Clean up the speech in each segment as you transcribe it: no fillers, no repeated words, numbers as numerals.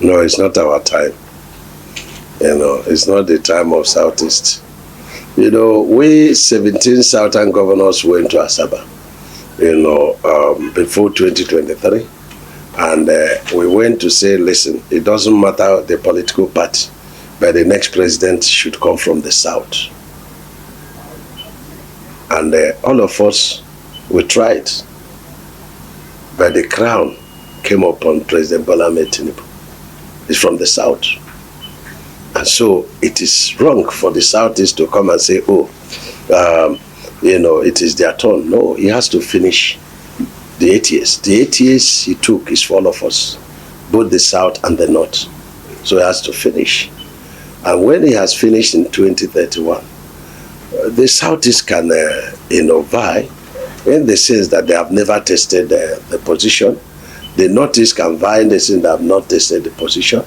No, it's not our time. It's not the time of Southeast. We 17 Southern governors went to Asaba, before 2023. And we went to say, listen, it doesn't matter the political party, but the next president should come from the South. And all of us, we tried. But the crown came upon President Bola Ahmed Tinubu. It's from the South. And so it is wrong for the Southeast to come and say, it is their turn. No, he has to finish the 8 years. The 8 years he took is for all of us, both the South and the North. So he has to finish. And when he has finished in 2031, the Southeast can, vie in the sense that they have never tested the position. The Northeast can vie in the sense that have not tested the position.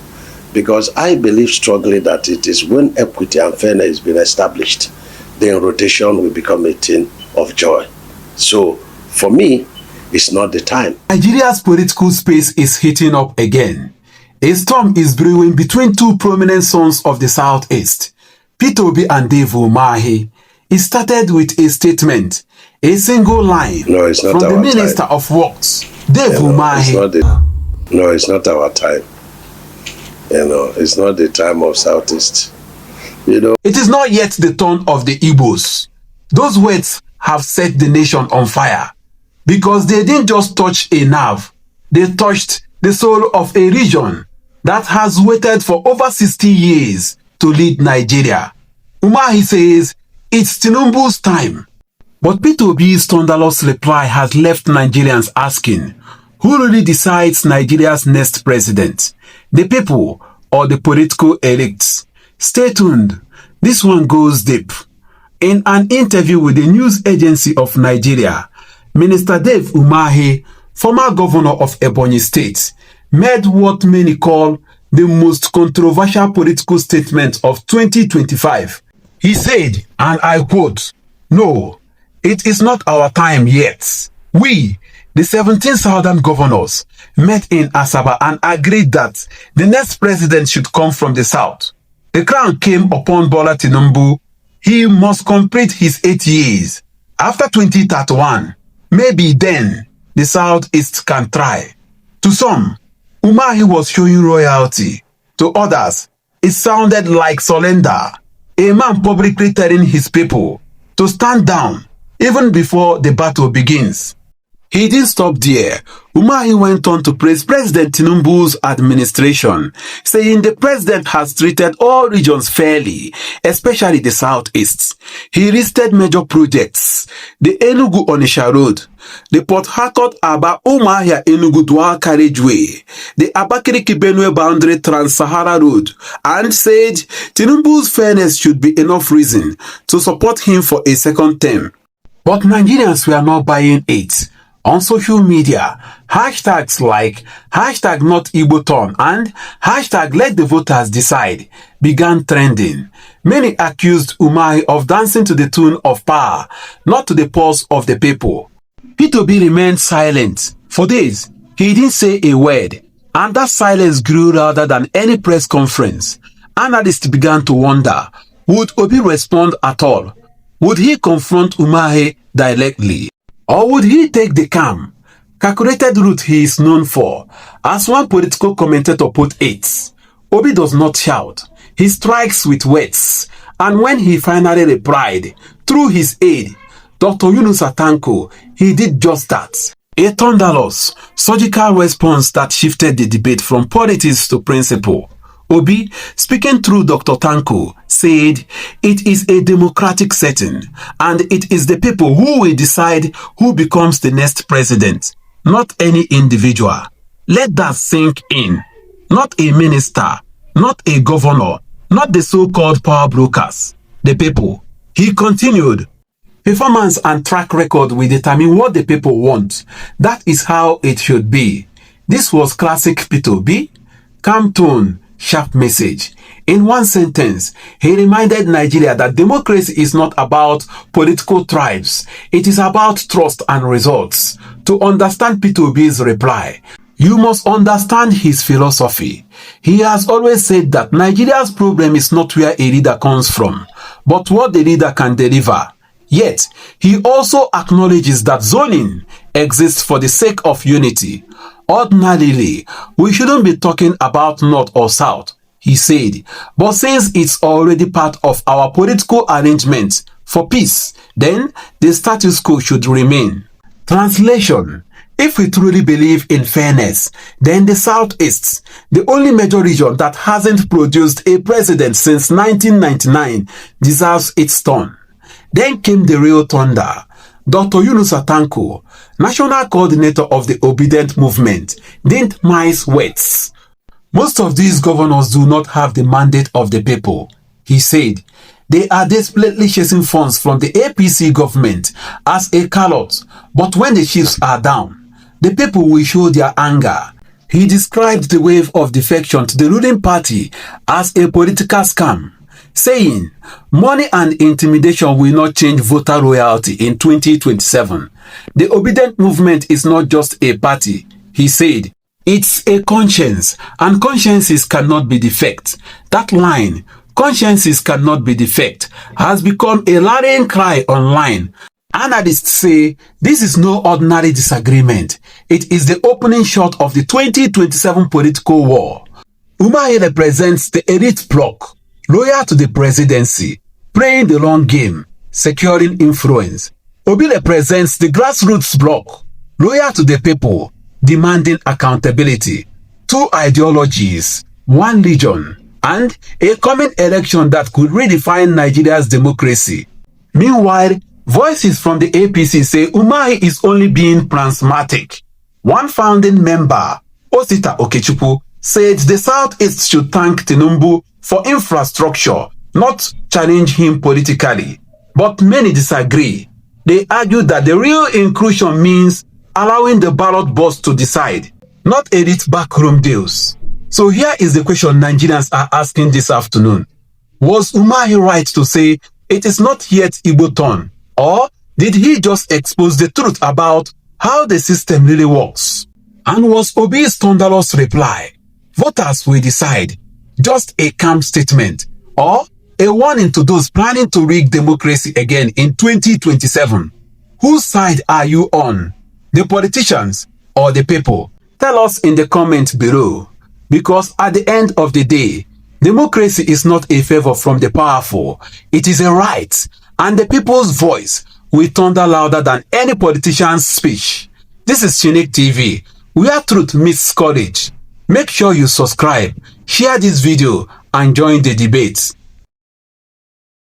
Because I believe strongly that it is when equity and fairness has been established, then rotation will become a thing of joy. So, for me, it's not the time. Nigeria's political space is heating up again. A storm is brewing between two prominent sons of the Southeast, Peter Obi and Dave Umahi. It started with a statement, a single line from the Minister of Works, Dave Umahi. It's not our time. It's not the time of Southeast. It is not yet the turn of the Igbos. Those words have set the nation on fire because they didn't just touch a nerve. They touched the soul of a region that has waited for over 60 years to lead Nigeria. Umahi says it's Tinubu's time. But Peter Obi's Thunderous reply has left Nigerians asking, who really decides Nigeria's next president? The people or the political elites? Stay tuned. This one goes deep. In an interview with the news agency of Nigeria, Minister Dave Umahi, former governor of Ebonyi State, made what many call the most controversial political statement of 2025. He said, and I quote, "No, it is not our time yet. We, the 17 southern governors, met in Asaba and agreed that the next president should come from the south. The crown came upon Bola Tinubu. He must complete his 8 years. After 2031, maybe then the Southeast can try." To some, Umahi was showing royalty. To others, it sounded like surrender. A man publicly telling his people to stand down even before the battle begins. He didn't stop there. Umahi went on to praise President Tinubu's administration, saying the president has treated all regions fairly, especially the Southeast. He listed major projects: the Enugu-Onitsha Road, the Port Harcourt-Aba Umuahia-Enugu-Dual Carriageway, the Abakaliki-Benue Boundary Trans-Sahara Road, and said Tinubu's fairness should be enough reason to support him for a second term. But Nigerians were not buying it. On social media, hashtags like #NotIgboTurn and #LetTheVoters began trending. Many accused Umahi of dancing to the tune of power, not to the pulse of the people. Peter Obi remained silent. For days, he didn't say a word, and that silence grew louder than any press conference. Analysts began to wonder, would Obi respond at all? Would he confront Umahi directly? Or would he take the calm, calculated route he is known for? As one political commentator put it, Obi does not shout, he strikes with words. And when he finally replied, through his aide, Dr. Yunusa Tanko, he did just that. A thunderous, surgical response that shifted the debate from politics to principle. Obi, speaking through Dr. Tanko, said, it is a democratic setting and it is the people who will decide who becomes the next president, not any individual. Let that sink in. Not a minister, not a governor, not the so-called power brokers, the people. He continued, performance and track record will determine what the people want. That is how it should be. This was classic Peter Obi. Calm tone, sharp message. In one sentence, he reminded Nigeria that democracy is not about political tribes. It is about trust and results. To understand Peter Obi's reply, You must understand his philosophy. He has always said that Nigeria's problem is not where a leader comes from, but what the leader can deliver. Yet, he also acknowledges that zoning exists for the sake of unity. Ordinarily, we shouldn't be talking about North or South, he said, but since it's already part of our political arrangement for peace, then the status quo should remain. Translation: if we truly believe in fairness, then the Southeast, the only major region that hasn't produced a president since 1999, deserves its turn. Then came the real thunder. Dr. Yunusa Tanko, national coordinator of the Obedient movement, didn't mince words. Most of these governors do not have the mandate of the people, he said. They are desperately chasing funds from the APC government as a calout, but when the chiefs are down, the people will show their anger. He described the wave of defection to the ruling party as a political scam, saying, money and intimidation will not change voter loyalty in 2027. The Obedient movement is not just a party, he said. It's a conscience, and consciences cannot be defect. That line, consciences cannot be defect, has become a rallying cry online. Analysts say this is no ordinary disagreement. It is the opening shot of the 2027 political war. Umahi represents the elite bloc, loyal to the presidency, playing the long game, securing influence. Obi represents the grassroots bloc, loyal to the people, demanding accountability. Two ideologies, one religion, and a coming election that could redefine Nigeria's democracy. Meanwhile, voices from the APC say Umahi is only being pragmatic. One founding member, Osita Okechukwu, said the Southeast should thank Tinubu for infrastructure, not challenge him politically. But many disagree. They argue that the real inclusion means allowing the ballot box to decide, not elite backroom deals. So here is the question Nigerians are asking this afternoon. Was Umahi right to say it is not yet Igbo turn? Or did he just expose the truth about how the system really works? And was Obi'S Thunderous reply, voters will decide, just a calm statement, or a warning to those planning to rig democracy again in 2027? Whose side are you on? The politicians or the people? Tell us in the comments below. Because at the end of the day, democracy is not a favor from the powerful. It is a right. And the people's voice will thunder louder than any politician's speech. This is Chinick TV, where truth meets courage. Make sure you subscribe, share this video, and join the debate.